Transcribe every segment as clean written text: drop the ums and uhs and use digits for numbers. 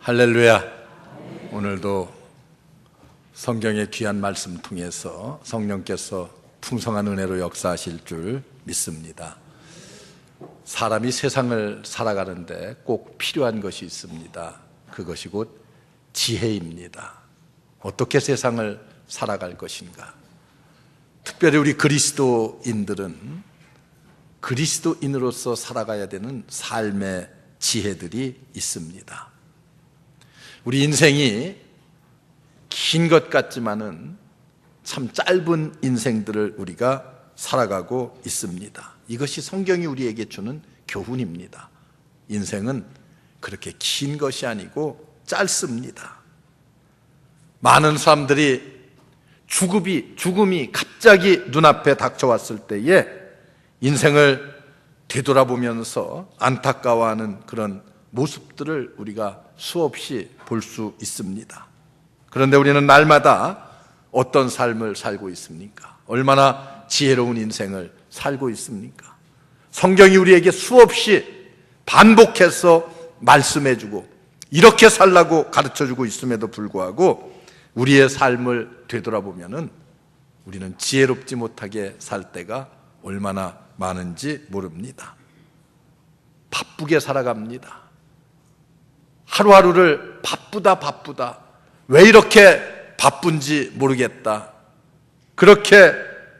할렐루야. 오늘도 성경의 귀한 말씀 통해서 성령께서 풍성한 은혜로 역사하실 줄 믿습니다. 사람이 세상을 살아가는데 꼭 필요한 것이 있습니다. 그것이 곧 지혜입니다. 어떻게 세상을 살아갈 것인가? 특별히 우리 그리스도인들은 그리스도인으로서 살아가야 되는 삶의 지혜들이 있습니다. 우리 인생이 긴 것 같지만은 참 짧은 인생들을 우리가 살아가고 있습니다. 이것이 성경이 우리에게 주는 교훈입니다. 인생은 그렇게 긴 것이 아니고 짧습니다. 많은 사람들이 죽음이 갑자기 눈앞에 닥쳐왔을 때에 인생을 되돌아보면서 안타까워하는 그런 모습들을 우리가 수없이 볼 수 있습니다. 그런데 우리는 날마다 어떤 삶을 살고 있습니까? 얼마나 지혜로운 인생을 살고 있습니까? 성경이 우리에게 수없이 반복해서 말씀해주고 이렇게 살라고 가르쳐주고 있음에도 불구하고 우리의 삶을 되돌아보면은 우리는 지혜롭지 못하게 살 때가 얼마나 많은지 모릅니다. 바쁘게 살아갑니다. 하루하루를 바쁘다. 왜 이렇게 바쁜지 모르겠다. 그렇게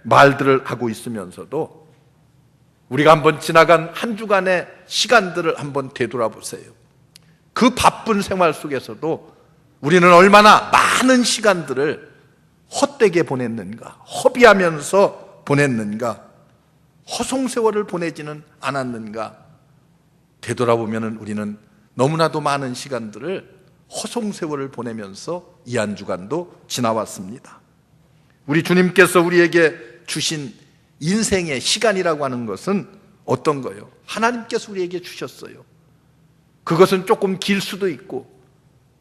말들을 하고 있으면서도 우리가 한번 지나간 한 주간의 시간들을 한번 되돌아보세요. 그 바쁜 생활 속에서도 우리는 얼마나 많은 시간들을 헛되게 보냈는가, 허비하면서 보냈는가, 허송세월을 보내지는 않았는가. 되돌아보면 우리는 너무나도 많은 시간들을 허송세월을 보내면서 이 한 주간도 지나왔습니다. 우리 주님께서 우리에게 주신 인생의 시간이라고 하는 것은 어떤 거예요? 하나님께서 우리에게 주셨어요. 그것은 조금 길 수도 있고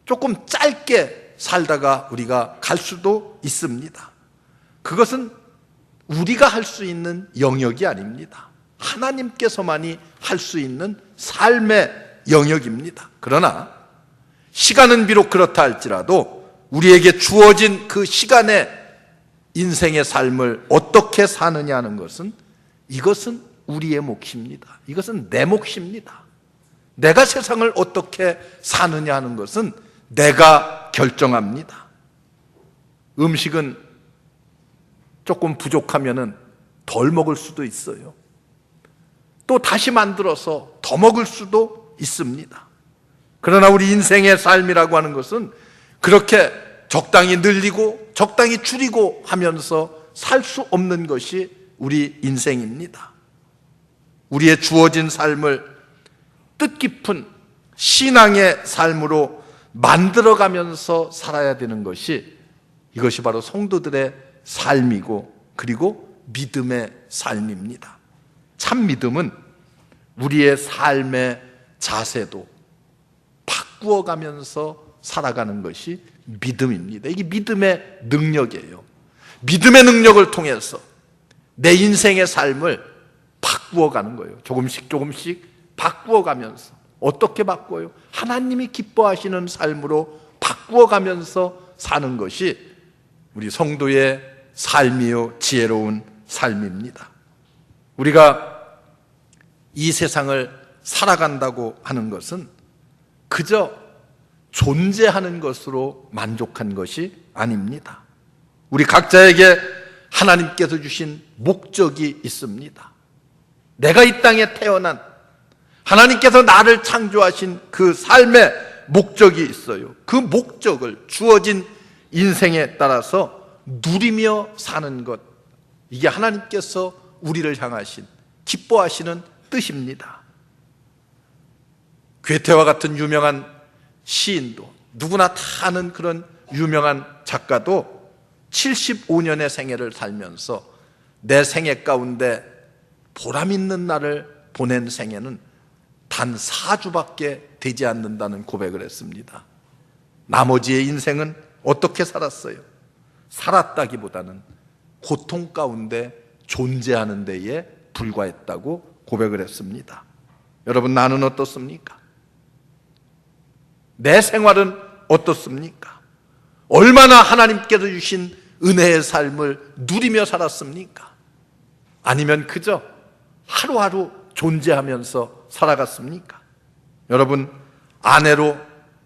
조금 짧게 살다가 우리가 갈 수도 있습니다. 그것은 우리가 할 수 있는 영역이 아닙니다. 하나님께서만이 할 수 있는 삶의 영역입니다. 그러나 시간은 비록 그렇다 할지라도 우리에게 주어진 그 시간의 인생의 삶을 어떻게 사느냐 하는 것은 이것은 우리의 몫입니다. 이것은 내 몫입니다. 내가 세상을 어떻게 사느냐 하는 것은 내가 결정합니다. 음식은 조금 부족하면은 덜 먹을 수도 있어요. 또 다시 만들어서 더 먹을 수도 있습니다. 그러나 우리 인생의 삶이라고 하는 것은 그렇게 적당히 늘리고 적당히 줄이고 하면서 살 수 없는 것이 우리 인생입니다. 우리의 주어진 삶을 뜻깊은 신앙의 삶으로 만들어가면서 살아야 되는 것이 이것이 바로 성도들의 삶이고 그리고 믿음의 삶입니다. 참 믿음은 우리의 삶의 자세도 바꾸어가면서 살아가는 것이 믿음입니다. 이게 믿음의 능력이에요. 믿음의 능력을 통해서 내 인생의 삶을 바꾸어가는 거예요. 조금씩 바꾸어가면서. 어떻게 바꿔요? 하나님이 기뻐하시는 삶으로 바꾸어가면서 사는 것이 우리 성도의 삶이요 지혜로운 삶입니다. 우리가 이 세상을 살아간다고 하는 것은 그저 존재하는 것으로 만족한 것이 아닙니다. 우리 각자에게 하나님께서 주신 목적이 있습니다. 내가 이 땅에 태어난 하나님께서 나를 창조하신 그 삶의 목적이 있어요. 그 목적을 주어진 인생에 따라서 누리며 사는 것, 이게 하나님께서 우리를 향하신 기뻐하시는 뜻입니다. 괴테와 같은 유명한 시인도, 누구나 다 아는 그런 유명한 작가도 75년의 생애를 살면서 내 생애 가운데 보람 있는 날을 보낸 생애는 단 4주밖에 되지 않는다는 고백을 했습니다. 나머지의 인생은 어떻게 살았어요? 살았다기보다는 고통 가운데 존재하는 데에 불과했다고 고백을 했습니다. 여러분, 나는 어떻습니까? 내 생활은 어떻습니까? 얼마나 하나님께서 주신 은혜의 삶을 누리며 살았습니까? 아니면 그저 하루하루 존재하면서 살아갔습니까? 여러분, 아내로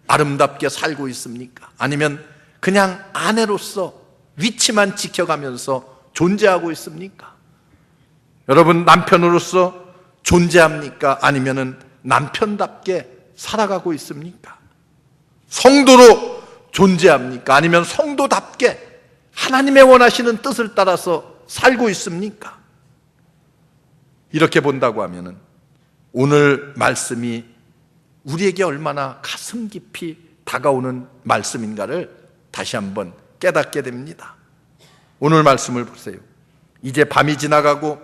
아름답게 살고 있습니까? 아니면 그냥 아내로서 위치만 지켜가면서 존재하고 있습니까? 여러분, 남편으로서 존재합니까? 아니면 남편답게 살아가고 있습니까? 성도로 존재합니까? 아니면 성도답게 하나님의 원하시는 뜻을 따라서 살고 있습니까? 이렇게 본다고 하면은 오늘 말씀이 우리에게 얼마나 가슴 깊이 다가오는 말씀인가를 다시 한번 깨닫게 됩니다. 오늘 말씀을 보세요. 이제 밤이 지나가고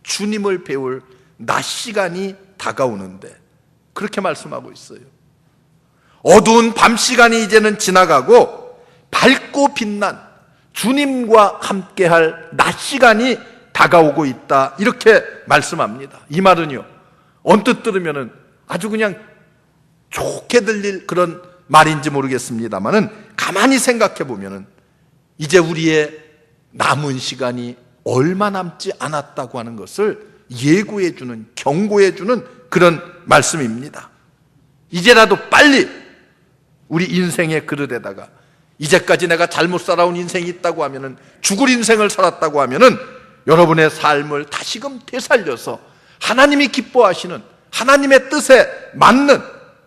주님을 배울 낮 시간이 다가오는데 그렇게 말씀하고 있어요. 어두운 밤 시간이 이제는 지나가고 밝고 빛난 주님과 함께할 낮 시간이 다가오고 있다, 이렇게 말씀합니다. 이 말은요, 언뜻 들으면은 아주 그냥 좋게 들릴 그런 말인지 모르겠습니다만은 가만히 생각해 보면은 이제 우리의 남은 시간이 얼마 남지 않았다고 하는 것을 예고해 주는, 경고해 주는 그런 말씀입니다. 이제라도 빨리 우리 인생의 그릇에다가 이제까지 내가 잘못 살아온 인생이 있다고 하면은, 죽을 인생을 살았다고 하면은 여러분의 삶을 다시금 되살려서 하나님이 기뻐하시는 하나님의 뜻에 맞는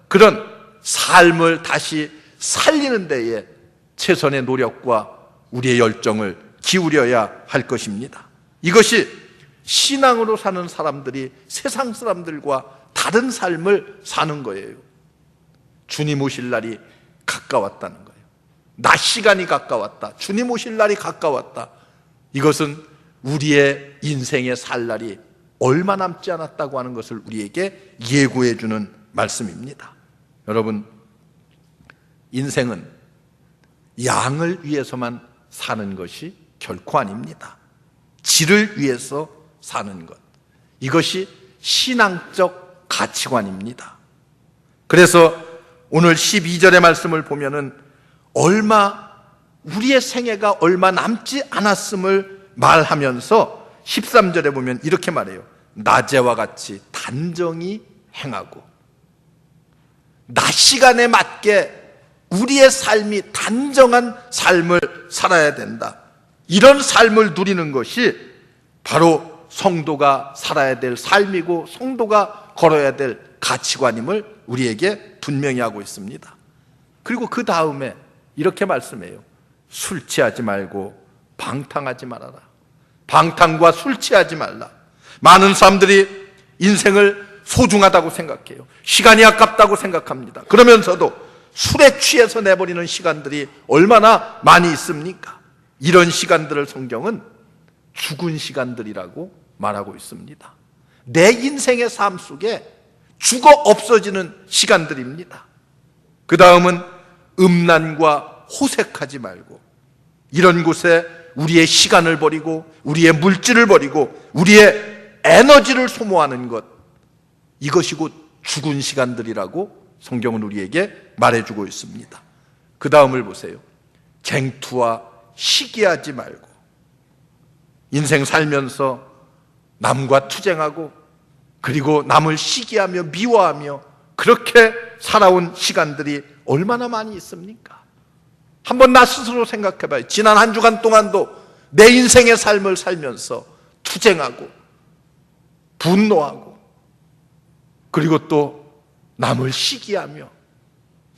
그런 삶을 다시 살리는 데에 최선의 노력과 우리의 열정을 기울여야 할 것입니다. 이것이 신앙으로 사는 사람들이 세상 사람들과 다른 삶을 사는 거예요. 주님 오실 날이 가까웠다는 거예요. 낮 시간이 가까웠다. 주님 오실 날이 가까웠다. 이것은 우리의 인생의 살 날이 얼마 남지 않았다고 하는 것을 우리에게 예고해 주는 말씀입니다. 여러분, 인생은 양을 위해서만 사는 것이 결코 아닙니다. 질을 위해서 사는 것, 이것이 신앙적 가치관입니다. 그래서 오늘 12절의 말씀을 보면은 우리의 생애가 얼마 남지 않았음을 말하면서 13절에 보면 이렇게 말해요. 낮에와 같이 단정히 행하고, 낮 시간에 맞게 우리의 삶이 단정한 삶을 살아야 된다. 이런 삶을 누리는 것이 바로 성도가 살아야 될 삶이고 성도가 걸어야 될 가치관임을 우리에게 분명히 하고 있습니다. 그리고 그 다음에 이렇게 말씀해요. 술 취하지 말고 방탕하지 말아라. 방탕과 술 취하지 말라. 많은 사람들이 인생을 소중하다고 생각해요. 시간이 아깝다고 생각합니다. 그러면서도 술에 취해서 내버리는 시간들이 얼마나 많이 있습니까? 이런 시간들을 성경은 죽은 시간들이라고 말하고 있습니다. 내 인생의 삶 속에 죽어 없어지는 시간들입니다. 그 다음은 음란과 호색하지 말고, 이런 곳에 우리의 시간을 버리고 우리의 물질을 버리고 우리의 에너지를 소모하는 것, 이것이 곧 죽은 시간들이라고 성경은 우리에게 말해주고 있습니다. 그 다음을 보세요. 쟁투와 시기하지 말고, 인생 살면서 남과 투쟁하고 그리고 남을 시기하며 미워하며 그렇게 살아온 시간들이 얼마나 많이 있습니까? 한번 나 스스로 생각해봐요. 지난 한 주간 동안도 내 인생의 삶을 살면서 투쟁하고 분노하고 그리고 또 남을 시기하며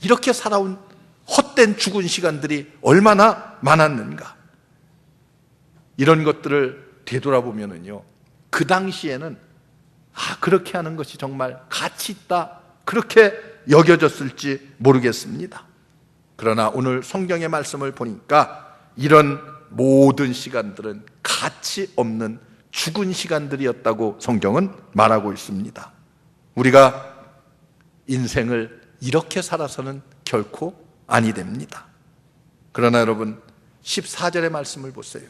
이렇게 살아온 헛된 죽은 시간들이 얼마나 많았는가. 이런 것들을 되돌아보면은요, 그 당시에는 그렇게 하는 것이 정말 가치 있다, 그렇게 여겨졌을지 모르겠습니다. 그러나 오늘 성경의 말씀을 보니까 이런 모든 시간들은 가치 없는 죽은 시간들이었다고 성경은 말하고 있습니다. 우리가 인생을 이렇게 살아서는 결코 아니 됩니다. 그러나 여러분, 14절의 말씀을 보세요.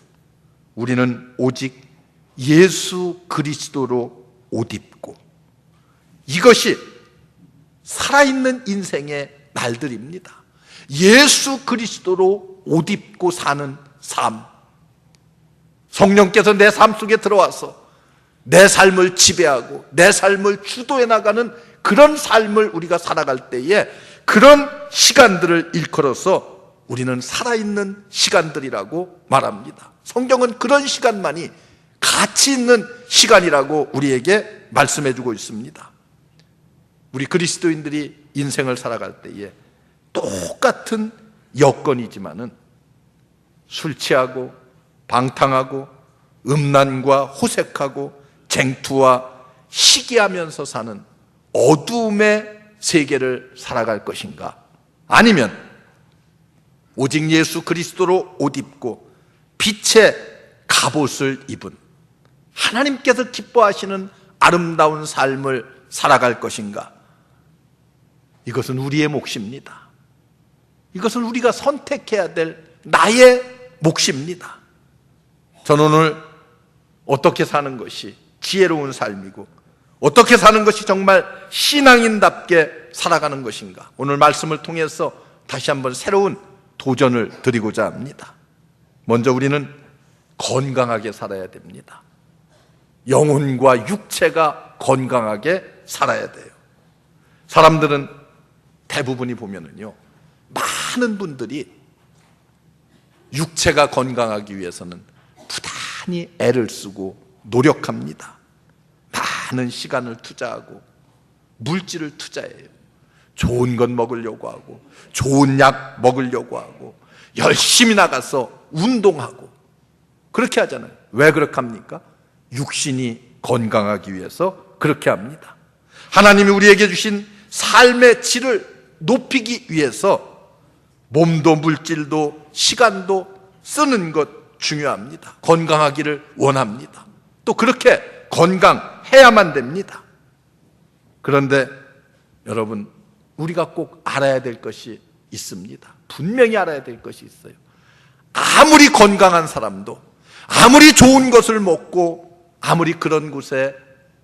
우리는 오직 예수 그리스도로 옷 입고, 이것이 살아있는 인생의 날들입니다. 예수 그리스도로 옷 입고 사는 삶. 성령께서 내 삶 속에 들어와서 내 삶을 지배하고 내 삶을 주도해 나가는 그런 삶을 우리가 살아갈 때에 그런 시간들을 일컬어서 우리는 살아있는 시간들이라고 말합니다. 성경은 그런 시간만이 가치 있는 시간이라고 우리에게 말씀해 주고 있습니다. 우리 그리스도인들이 인생을 살아갈 때에 똑같은 여건이지만은 술 취하고 방탕하고 음란과 호색하고 쟁투와 시기하면서 사는 어두움의 세계를 살아갈 것인가? 아니면 오직 예수 그리스도로 옷 입고 빛의 갑옷을 입은 하나님께서 기뻐하시는 아름다운 삶을 살아갈 것인가? 이것은 우리의 몫입니다. 이것은 우리가 선택해야 될 나의 몫입니다. 저는 오늘 어떻게 사는 것이 지혜로운 삶이고 어떻게 사는 것이 정말 신앙인답게 살아가는 것인가? 오늘 말씀을 통해서 다시 한번 새로운 도전을 드리고자 합니다. 먼저 우리는 건강하게 살아야 됩니다. 영혼과 육체가 건강하게 살아야 돼요. 사람들은 대부분이 보면은요, 많은 분들이 육체가 건강하기 위해서는 부단히 애를 쓰고 노력합니다. 많은 시간을 투자하고 물질을 투자해요. 좋은 것 먹으려고 하고 좋은 약 먹으려고 하고 열심히 나가서 운동하고 그렇게 하잖아요. 왜 그렇게 합니까? 육신이 건강하기 위해서 그렇게 합니다. 하나님이 우리에게 주신 삶의 질을 높이기 위해서 몸도 물질도 시간도 쓰는 것 중요합니다. 건강하기를 원합니다. 또 그렇게 건강해야만 됩니다. 그런데 여러분, 우리가 꼭 알아야 될 것이 있습니다. 분명히 알아야 될 것이 있어요. 아무리 건강한 사람도 아무리 좋은 것을 먹고 아무리 그런 곳에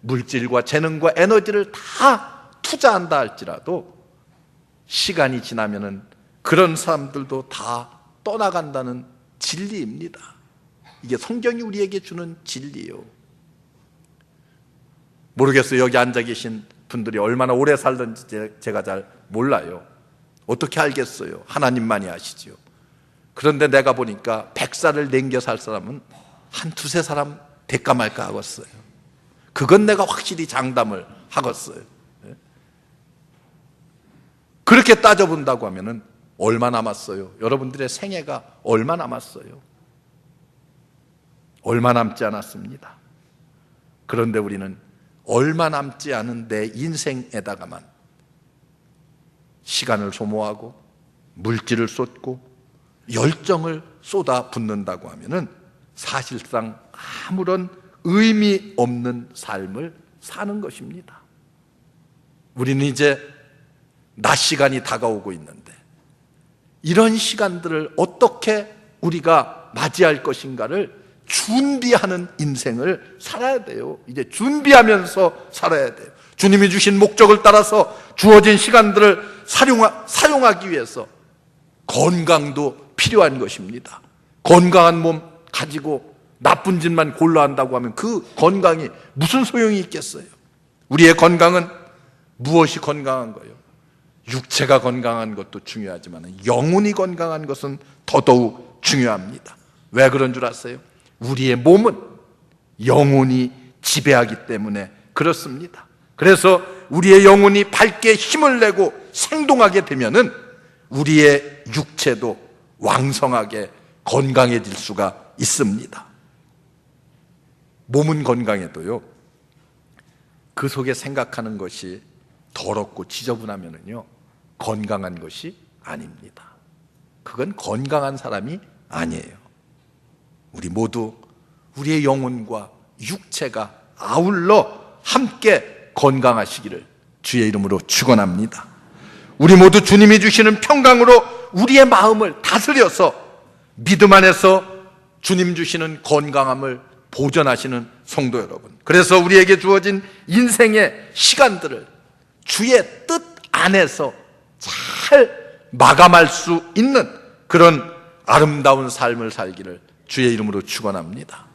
물질과 재능과 에너지를 다 투자한다 할지라도 시간이 지나면은 그런 사람들도 다 떠나간다는 진리입니다. 이게 성경이 우리에게 주는 진리예요. 모르겠어요. 여기 앉아 계신 분들이 얼마나 오래 살던지 제가 잘 몰라요. 어떻게 알겠어요? 하나님만이 아시죠. 그런데 내가 보니까 100살을 남겨 살 사람은 한 두세 사람 될까 말까 하겠어요. 그건 내가 확실히 장담을 하겠어요. 그렇게 따져본다고 하면은 얼마 남았어요? 여러분들의 생애가 얼마 남았어요? 얼마 남지 않았습니다. 그런데 우리는 얼마 남지 않은 내 인생에다가만 시간을 소모하고 물질을 쏟고 열정을 쏟아붓는다고 하면은 사실상 아무런 의미 없는 삶을 사는 것입니다. 우리는 이제 낮 시간이 다가오고 있는데 이런 시간들을 어떻게 우리가 맞이할 것인가를 준비하는 인생을 살아야 돼요. 이제 준비하면서 살아야 돼요. 주님이 주신 목적을 따라서 주어진 시간들을 사용하기 위해서 건강도 필요한 것입니다. 건강한 몸 가지고 나쁜 짓만 골라 한다고 하면 그 건강이 무슨 소용이 있겠어요? 우리의 건강은 무엇이 건강한 거예요? 육체가 건강한 것도 중요하지만 영혼이 건강한 것은 더더욱 중요합니다. 왜 그런 줄 아세요? 우리의 몸은 영혼이 지배하기 때문에 그렇습니다. 그래서 우리의 영혼이 밝게 힘을 내고 생동하게 되면은 우리의 육체도 왕성하게 건강해질 수가 있습니다. 몸은 건강해도요, 그 속에 생각하는 것이 더럽고 지저분하면은요, 건강한 것이 아닙니다. 그건 건강한 사람이 아니에요. 우리 모두 우리의 영혼과 육체가 아울러 함께 건강하시기를 주의 이름으로 축원합니다. 우리 모두 주님이 주시는 평강으로 우리의 마음을 다스려서 믿음 안에서 주님 주시는 건강함을 보존하시는 성도 여러분, 그래서 우리에게 주어진 인생의 시간들을 주의 뜻 안에서 잘 마감할 수 있는 그런 아름다운 삶을 살기를 주의 이름으로 축원합니다.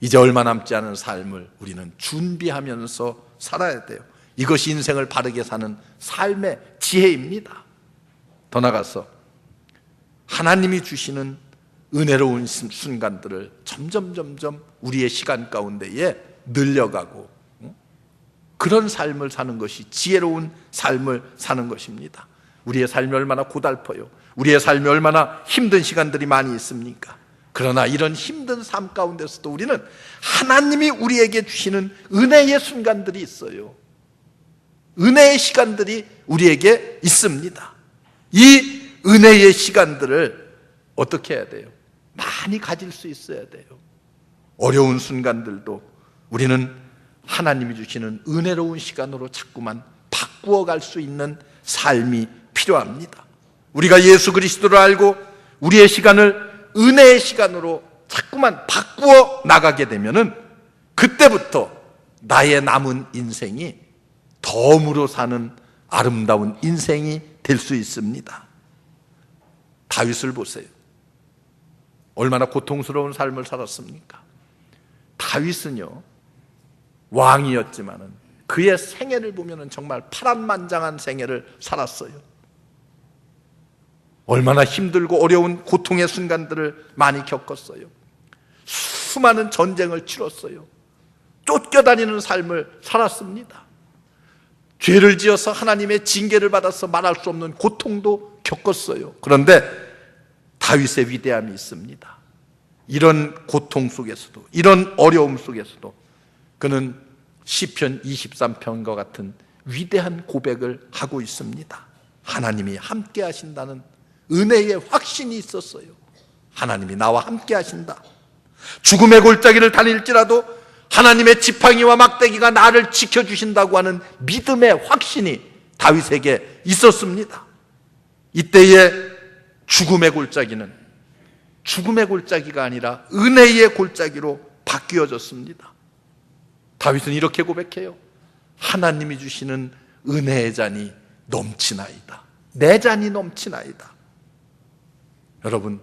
이제 얼마 남지 않은 삶을 우리는 준비하면서 살아야 돼요. 이것이 인생을 바르게 사는 삶의 지혜입니다. 더 나아가서 하나님이 주시는 은혜로운 순간들을 점점 우리의 시간 가운데에 늘려가고 그런 삶을 사는 것이 지혜로운 삶을 사는 것입니다. 우리의 삶이 얼마나 고달퍼요. 우리의 삶이 얼마나 힘든 시간들이 많이 있습니까? 그러나 이런 힘든 삶 가운데서도 우리는 하나님이 우리에게 주시는 은혜의 순간들이 있어요. 은혜의 시간들이 우리에게 있습니다. 이 은혜의 시간들을 어떻게 해야 돼요? 많이 가질 수 있어야 돼요. 어려운 순간들도 우리는 하나님이 주시는 은혜로운 시간으로 자꾸만 바꾸어 갈 수 있는 삶이 필요합니다. 우리가 예수 그리스도를 알고 우리의 시간을 은혜의 시간으로 자꾸만 바꾸어 나가게 되면은 그때부터 나의 남은 인생이 덤으로 사는 아름다운 인생이 될 수 있습니다. 다윗을 보세요. 얼마나 고통스러운 삶을 살았습니까? 다윗은요, 왕이었지만은 그의 생애를 보면은 정말 파란만장한 생애를 살았어요. 얼마나 힘들고 어려운 고통의 순간들을 많이 겪었어요. 수많은 전쟁을 치렀어요. 쫓겨다니는 삶을 살았습니다. 죄를 지어서 하나님의 징계를 받아서 말할 수 없는 고통도 겪었어요. 그런데 다윗의 위대함이 있습니다. 이런 고통 속에서도, 이런 어려움 속에서도 그는 시편 23편과 같은 위대한 고백을 하고 있습니다. 하나님이 함께 하신다는 은혜의 확신이 있었어요. 하나님이 나와 함께 하신다. 죽음의 골짜기를 다닐지라도 하나님의 지팡이와 막대기가 나를 지켜주신다고 하는 믿음의 확신이 다윗에게 있었습니다. 이때의 죽음의 골짜기는 죽음의 골짜기가 아니라 은혜의 골짜기로 바뀌어졌습니다. 다윗은 이렇게 고백해요. 하나님이 주시는 은혜의 잔이 넘치나이다. 내 잔이 넘치나이다. 여러분,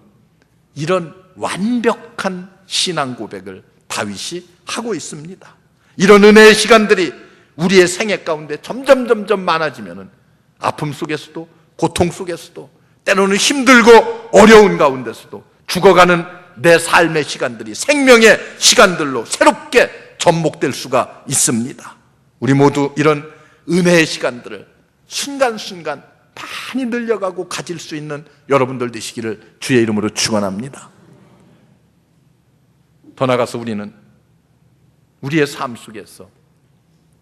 이런 완벽한 신앙 고백을 다윗이 하고 있습니다. 이런 은혜의 시간들이 우리의 생애 가운데 점점 많아지면은 아픔 속에서도 고통 속에서도 때로는 힘들고 어려운 가운데서도 죽어가는 내 삶의 시간들이 생명의 시간들로 새롭게 접목될 수가 있습니다. 우리 모두 이런 은혜의 시간들을 순간순간 많이 늘려가고 가질 수 있는 여러분들 되시기를 주의 이름으로 축원합니다. 더 나아가서 우리는 우리의 삶 속에서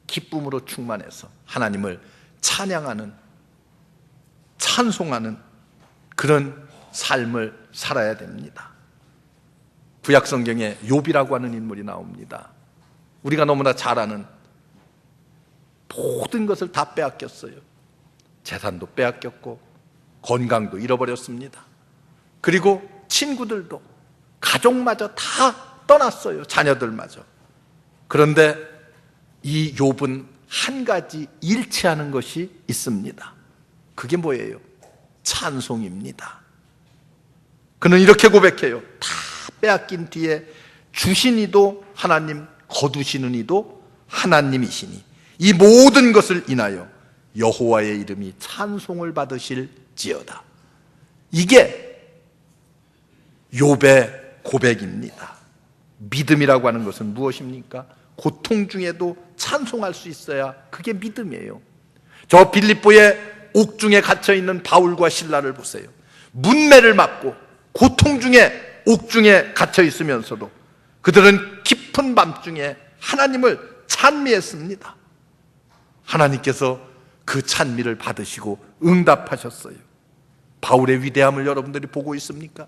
기쁨으로 충만해서 하나님을 찬양하는, 찬송하는 그런 삶을 살아야 됩니다. 구약 성경에 욥이라고 하는 인물이 나옵니다. 우리가 너무나 잘 아는 모든 것을 다 빼앗겼어요. 재산도 빼앗겼고 건강도 잃어버렸습니다. 그리고 친구들도, 가족마저 다 떠났어요. 자녀들마저. 그런데 이 욥은 한 가지 일치하는 것이 있습니다. 그게 뭐예요? 찬송입니다. 그는 이렇게 고백해요. 다 빼앗긴 뒤에 주신 이도 하나님, 거두시는 이도 하나님이시니 이 모든 것을 인하여 여호와의 이름이 찬송을 받으실지어다. 이게 욥의 고백입니다. 믿음이라고 하는 것은 무엇입니까? 고통 중에도 찬송할 수 있어야 그게 믿음이에요. 저 빌립보의 옥중에 갇혀있는 바울과 실라를 보세요. 문매를 맞고 고통 중에 옥중에 갇혀 있으면서도 그들은 깊은 밤중에 하나님을 찬미했습니다. 하나님께서 그 찬미를 받으시고 응답하셨어요. 바울의 위대함을 여러분들이 보고 있습니까?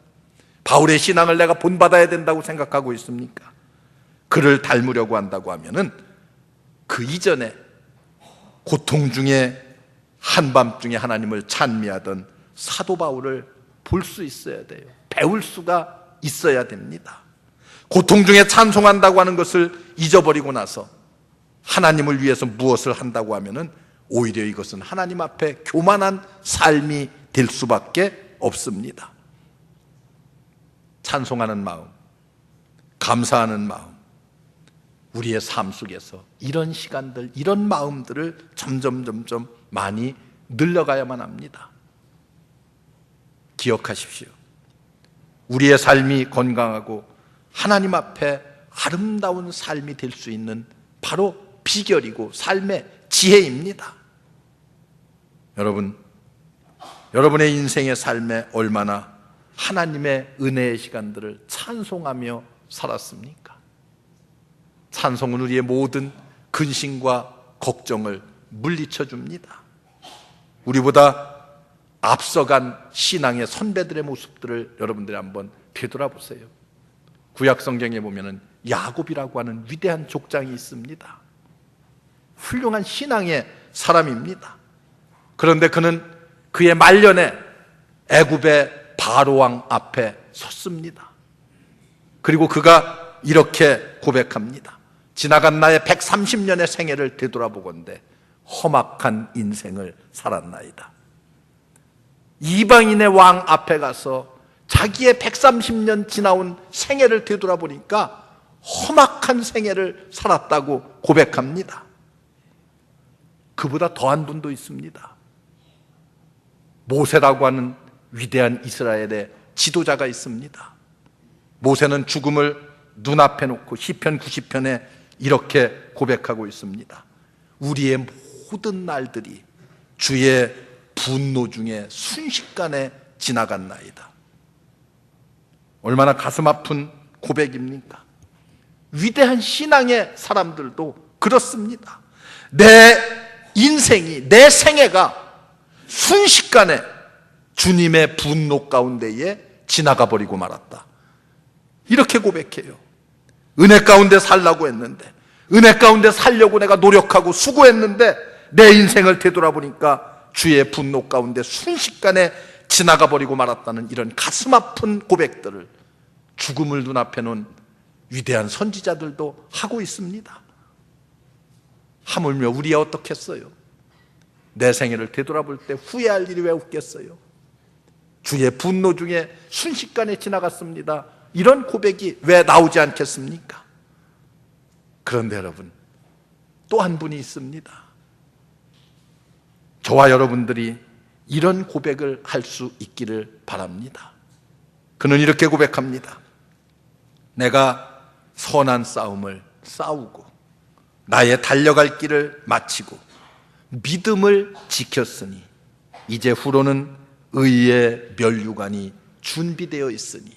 바울의 신앙을 내가 본받아야 된다고 생각하고 있습니까? 그를 닮으려고 한다고 하면은 그 이전에 고통 중에 한밤중에 하나님을 찬미하던 사도 바울을 볼 수 있어야 돼요. 배울 수가 있어야 됩니다. 고통 중에 찬송한다고 하는 것을 잊어버리고 나서 하나님을 위해서 무엇을 한다고 하면은 오히려 이것은 하나님 앞에 교만한 삶이 될 수밖에 없습니다. 찬송하는 마음, 감사하는 마음, 우리의 삶 속에서 이런 시간들, 이런 마음들을 점점 많이 늘려가야만 합니다. 기억하십시오. 우리의 삶이 건강하고 하나님 앞에 아름다운 삶이 될 수 있는 바로 비결이고 삶의 지혜입니다. 여러분, 여러분의 인생의 삶에 얼마나 하나님의 은혜의 시간들을 찬송하며 살았습니까? 찬송은 우리의 모든 근심과 걱정을 물리쳐 줍니다. 우리보다 앞서간 신앙의 선배들의 모습들을 여러분들이 한번 되돌아보세요. 구약 성경에 보면은 야곱이라고 하는 위대한 족장이 있습니다. 훌륭한 신앙의 사람입니다. 그런데 그는 그의 말년에 애굽의 바로왕 앞에 섰습니다. 그리고 그가 이렇게 고백합니다. 지나간 나의 130년의 생애를 되돌아보건대 험악한 인생을 살았나이다. 이방인의 왕 앞에 가서 자기의 130년 지나온 생애를 되돌아보니까 험악한 생애를 살았다고 고백합니다. 그보다 더한 분도 있습니다. 모세라고 하는 위대한 이스라엘의 지도자가 있습니다. 모세는 죽음을 눈앞에 놓고 시편 90편에 이렇게 고백하고 있습니다. 우리의 모든 날들이 주의 분노 중에 순식간에 지나갔나이다. 얼마나 가슴 아픈 고백입니까? 위대한 신앙의 사람들도 그렇습니다. 내 인생이, 내 생애가 순식간에 주님의 분노 가운데에 지나가 버리고 말았다. 이렇게 고백해요. 은혜 가운데 살라고 했는데, 은혜 가운데 살려고 내가 노력하고 수고했는데 내 인생을 되돌아보니까 주의 분노 가운데 순식간에 지나가 버리고 말았다는 이런 가슴 아픈 고백들을 죽음을 눈앞에 놓은 위대한 선지자들도 하고 있습니다. 하물며 우리야 어떻겠어요? 내 생애를 되돌아볼 때 후회할 일이 왜 없겠어요? 주의 분노 중에 순식간에 지나갔습니다. 이런 고백이 왜 나오지 않겠습니까? 그런데 여러분, 또 한 분이 있습니다. 저와 여러분들이 이런 고백을 할 수 있기를 바랍니다. 그는 이렇게 고백합니다. 내가 선한 싸움을 싸우고 나의 달려갈 길을 마치고 믿음을 지켰으니 이제 후로는 의의 면류관이 준비되어 있으니.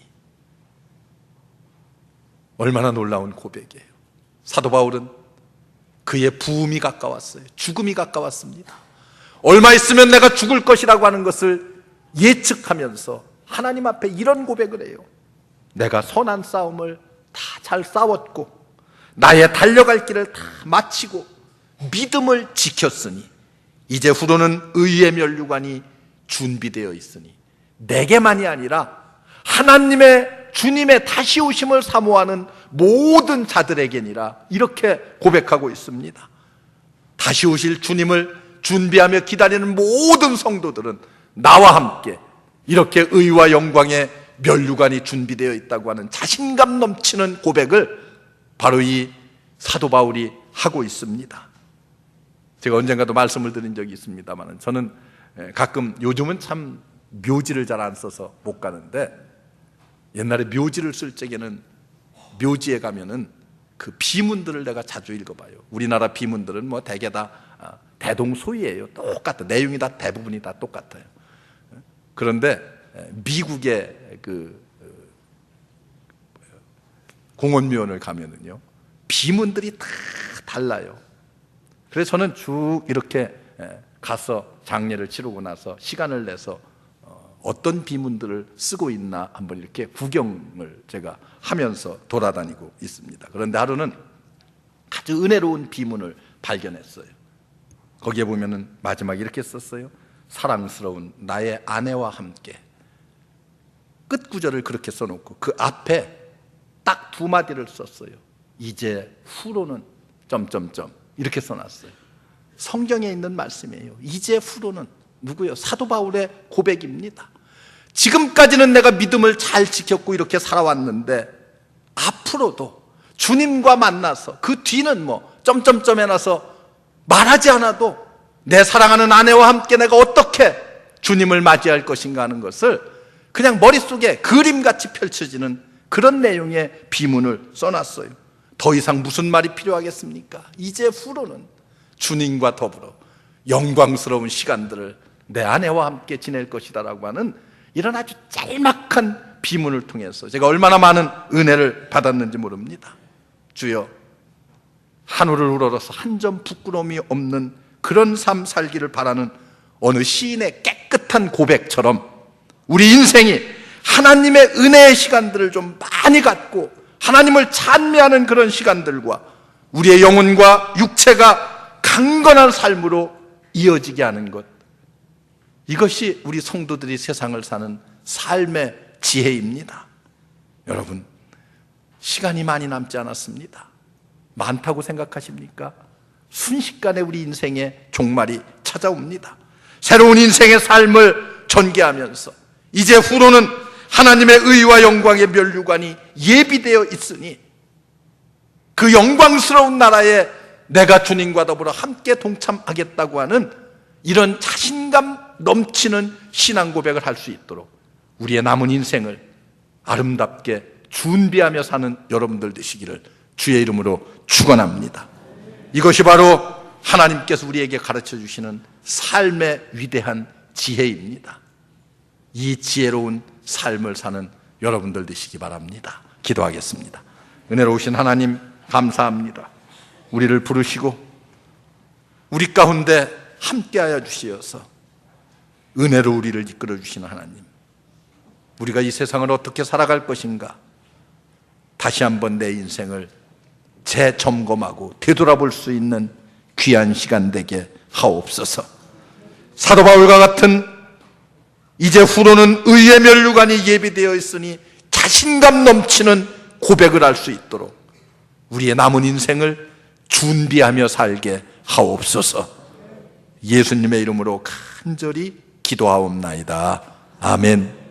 얼마나 놀라운 고백이에요. 사도 바울은 그의 부음이 가까웠어요. 죽음이 가까웠습니다. 얼마 있으면 내가 죽을 것이라고 하는 것을 예측하면서 하나님 앞에 이런 고백을 해요. 내가 선한 싸움을 다 잘 싸웠고 나의 달려갈 길을 다 마치고 믿음을 지켰으니 이제 후로는 의의 면류관이 준비되어 있으니 내게만이 아니라 하나님의 주님의 다시 오심을 사모하는 모든 자들에게니라. 이렇게 고백하고 있습니다. 다시 오실 주님을 준비하며 기다리는 모든 성도들은 나와 함께 이렇게 의와 영광의 면류관이 준비되어 있다고 하는 자신감 넘치는 고백을 바로 이 사도 바울이 하고 있습니다. 제가 언젠가도 말씀을 드린 적이 있습니다만 저는 가끔, 요즘은 참 묘지를 잘 안 써서 못 가는데 옛날에 묘지를 쓸 적에는 묘지에 가면은 그 비문들을 내가 자주 읽어봐요. 우리나라 비문들은 뭐 대개 다 대동소이예요. 똑같아. 내용이 다 대부분이 다 똑같아요. 그런데 미국의 그 공원묘원을 가면은요 비문들이 다 달라요. 그래서 저는 쭉 이렇게 가서 장례를 치르고 나서 시간을 내서 어떤 비문들을 쓰고 있나 한번 이렇게 구경을 제가 하면서 돌아다니고 있습니다. 그런데 하루는 아주 은혜로운 비문을 발견했어요. 거기에 보면은 마지막에 이렇게 썼어요. 사랑스러운 나의 아내와 함께. 끝 구절을 그렇게 써놓고 그 앞에 딱 두 마디를 썼어요. 이제 후로는 점점점 이렇게 써놨어요. 성경에 있는 말씀이에요. 이제 후로는 누구요? 사도 바울의 고백입니다. 지금까지는 내가 믿음을 잘 지켰고 이렇게 살아왔는데 앞으로도 주님과 만나서 그 뒤는 점점점 해놔서 말하지 않아도 내 사랑하는 아내와 함께 내가 어떻게 주님을 맞이할 것인가 하는 것을 그냥 머릿속에 그림같이 펼쳐지는 그런 내용의 비문을 써놨어요. 더 이상 무슨 말이 필요하겠습니까? 이제 후로는 주님과 더불어 영광스러운 시간들을 내 아내와 함께 지낼 것이다라고 하는 이런 아주 짤막한 비문을 통해서 제가 얼마나 많은 은혜를 받았는지 모릅니다. 주여, 하늘을 우러러서 한 점 부끄러움이 없는 그런 삶 살기를 바라는 어느 시인의 깨끗한 고백처럼 우리 인생이 하나님의 은혜의 시간들을 좀 많이 갖고 하나님을 찬미하는 그런 시간들과 우리의 영혼과 육체가 강건한 삶으로 이어지게 하는 것, 이것이 우리 성도들이 세상을 사는 삶의 지혜입니다. 여러분, 시간이 많이 남지 않았습니다. 많다고 생각하십니까? 순식간에 우리 인생의 종말이 찾아옵니다. 새로운 인생의 삶을 전개하면서 이제 후로는 하나님의 의와 영광의 면류관이 예비되어 있으니 그 영광스러운 나라에 내가 주님과 더불어 함께 동참하겠다고 하는 이런 자신감 넘치는 신앙 고백을 할 수 있도록 우리의 남은 인생을 아름답게 준비하며 사는 여러분들 되시기를 주의 이름으로 축원합니다. 이것이 바로 하나님께서 우리에게 가르쳐 주시는 삶의 위대한 지혜입니다. 이 지혜로운 삶을 사는 여러분들 되시기 바랍니다. 기도하겠습니다. 은혜로우신 하나님, 감사합니다. 우리를 부르시고 우리 가운데 함께하여 주시어서 은혜로 우리를 이끌어 주시는 하나님, 우리가 이 세상을 어떻게 살아갈 것인가 다시 한번 내 인생을 재점검하고 되돌아볼 수 있는 귀한 시간 되게 하옵소서. 사도 바울과 같은 이제 후로는 의의 면류관이 예비되어 있으니 자신감 넘치는 고백을 할 수 있도록 우리의 남은 인생을 준비하며 살게 하옵소서. 예수님의 이름으로 간절히 기도하옵나이다. 아멘.